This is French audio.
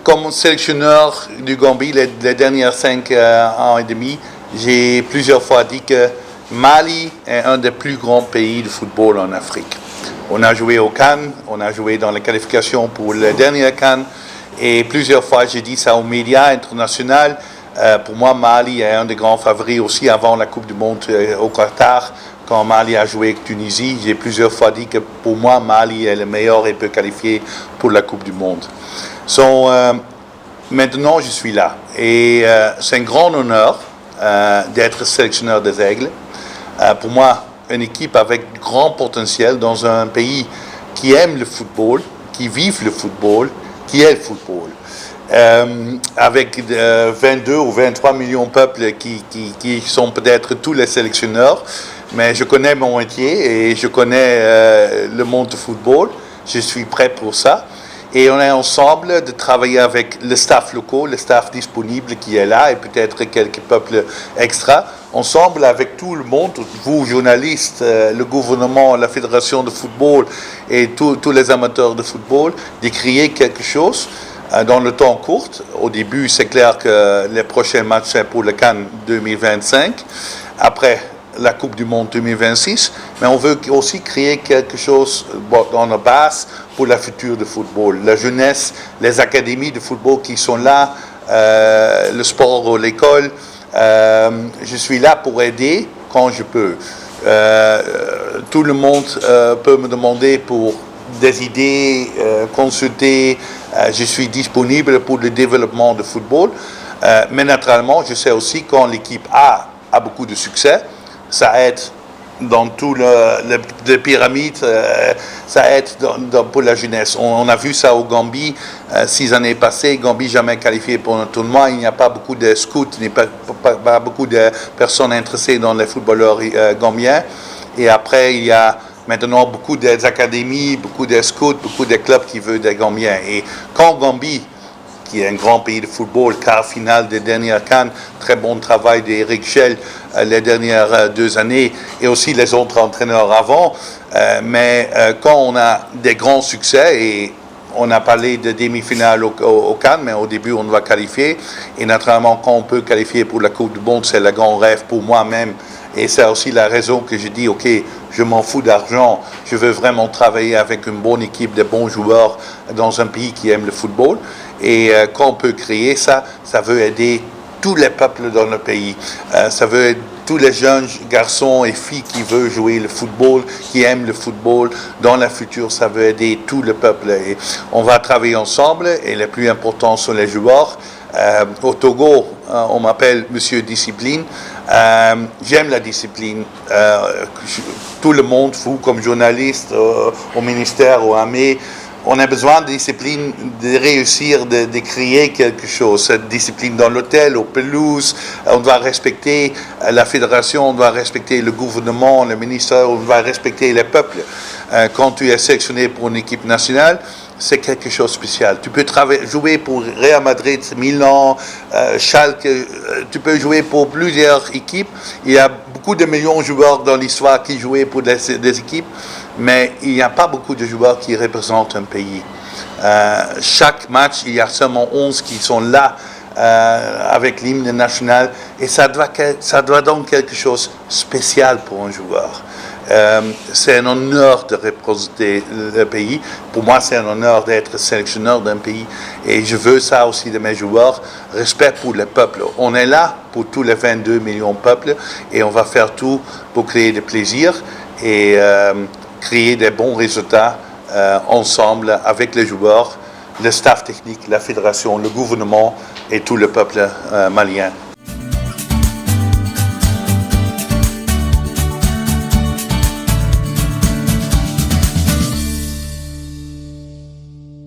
comme sélectionneur du Gambie les dernières 5 ans et demi, j'ai plusieurs fois dit que Mali est un des plus grands pays de football en Afrique. On a joué au Cannes, on a joué dans les qualifications pour le dernier Cannes, et plusieurs fois j'ai dit ça aux médias internationaux. Pour moi, Mali est un des grands favoris aussi avant la Coupe du Monde au Qatar. Quand Mali a joué avec Tunisie, j'ai plusieurs fois dit que pour moi, Mali est le meilleur et peut qualifier pour la Coupe du Monde. Maintenant, je suis là. Et c'est un grand honneur d'être sélectionneur des Aigles. Pour moi, une équipe avec grand potentiel dans un pays qui aime le football, qui vit le football, qui est le football. Avec 22 ou 23 millions de peuples qui sont peut-être tous les sélectionneurs, mais je connais mon métier et je connais le monde du football. Je suis prêt pour ça. Et on est ensemble de travailler avec le staff local, le staff disponible qui est là et peut-être quelques peuples extra. Ensemble avec tout le monde, vous journalistes, le gouvernement, la fédération de football et tous les amateurs de football, de créer quelque chose dans le temps court. Au début, c'est clair que les prochains matchs sont pour le Cannes 2025. Après, la Coupe du Monde 2026, mais on veut aussi créer quelque chose dans la base pour la future de football. La jeunesse, les académies de football qui sont là, le sport ou l'école. Je suis là pour aider quand je peux. Tout le monde peut me demander pour des idées, consulter. Je suis disponible pour le développement de football. Mais naturellement, je sais aussi quand l'équipe a beaucoup de succès, ça aide dans tout le pyramide, ça aide pour la jeunesse. On a vu ça au Gambie, 6 années passées, Gambie jamais qualifié pour un tournoi, il n'y a pas beaucoup de scouts, il n'y a pas beaucoup de personnes intéressées dans les footballeurs gambiens. Et après, il y a maintenant beaucoup d'académies, beaucoup de scouts, beaucoup de clubs qui veulent des Gambiens. Et quand Gambie, qui est un grand pays de football, quart finale des dernières Cannes, très bon travail d'Éric Schell les dernières 2 années, et aussi les autres entraîneurs avant. Mais quand on a des grands succès, et on a parlé de demi-finale au Cannes, mais au début on doit qualifier, et naturellement quand on peut qualifier pour la Coupe du Monde, c'est le grand rêve pour moi-même. Et c'est aussi la raison que je dis, ok, je m'en fous d'argent, je veux vraiment travailler avec une bonne équipe de bons joueurs dans un pays qui aime le football. Et quand on peut créer ça, ça veut aider tous les peuples dans le pays. Ça veut aider tous les jeunes garçons et filles qui veulent jouer le football, qui aiment le football. Dans le futur, ça veut aider tout le peuple. Et on va travailler ensemble et le plus important sont les joueurs. Au Togo, on m'appelle Monsieur Discipline. J'aime la discipline. Tout le monde, vous comme journaliste, au ministère, au AME, on a besoin de discipline, de réussir, de créer quelque chose. Cette discipline dans l'hôtel, aux pelouses, on doit respecter la fédération, on doit respecter le gouvernement, le ministère, on doit respecter les peuples. Quand tu es sélectionné pour une équipe nationale, c'est quelque chose de spécial. Tu peux jouer pour Real Madrid, Milan, Schalke, tu peux jouer pour plusieurs équipes. Il y a beaucoup de millions de joueurs dans l'histoire qui jouaient pour des équipes, mais il n'y a pas beaucoup de joueurs qui représentent un pays. Chaque match, il y a seulement 11 qui sont là avec l'hymne national, et ça doit donc quelque chose de spécial pour un joueur. C'est un honneur de représenter le pays. Pour moi, c'est un honneur d'être sélectionneur d'un pays. Et je veux ça aussi de mes joueurs. Respect pour le peuple. On est là pour tous les 22 millions de peuples et on va faire tout pour créer du plaisir et créer des bons résultats ensemble avec les joueurs, le staff technique, la fédération, le gouvernement et tout le peuple malien.